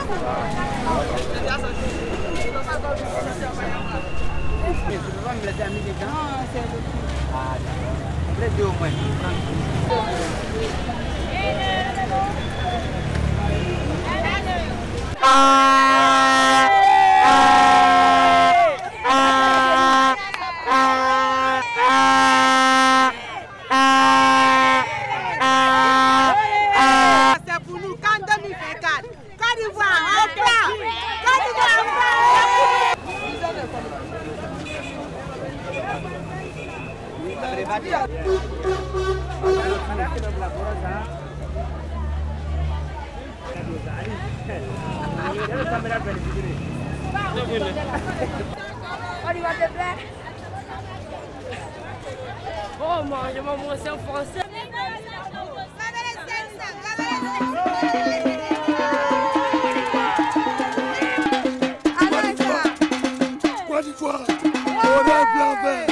Tu peux pas me laisser à midi dedans? Non, c'est le tout. Ah, d'accord. Après 2 au moins. C'est pour nous qu'en 2024, Côte d'Ivoire en blanc, Côte d'Ivoire en Oh, moi, je m'en montrer en français. Côte d'Ivoire, on est blanc vert,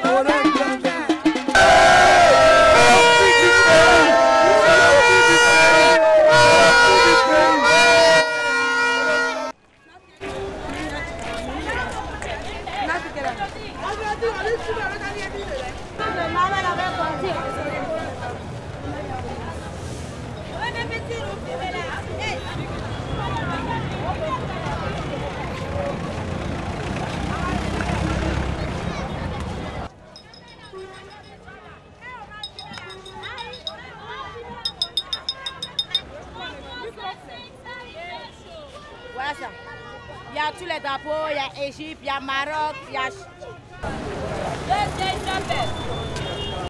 on est blanc vert. Voilà ça. Il y a tous les drapeaux, il y a Égypte, il y a Maroc, il y a...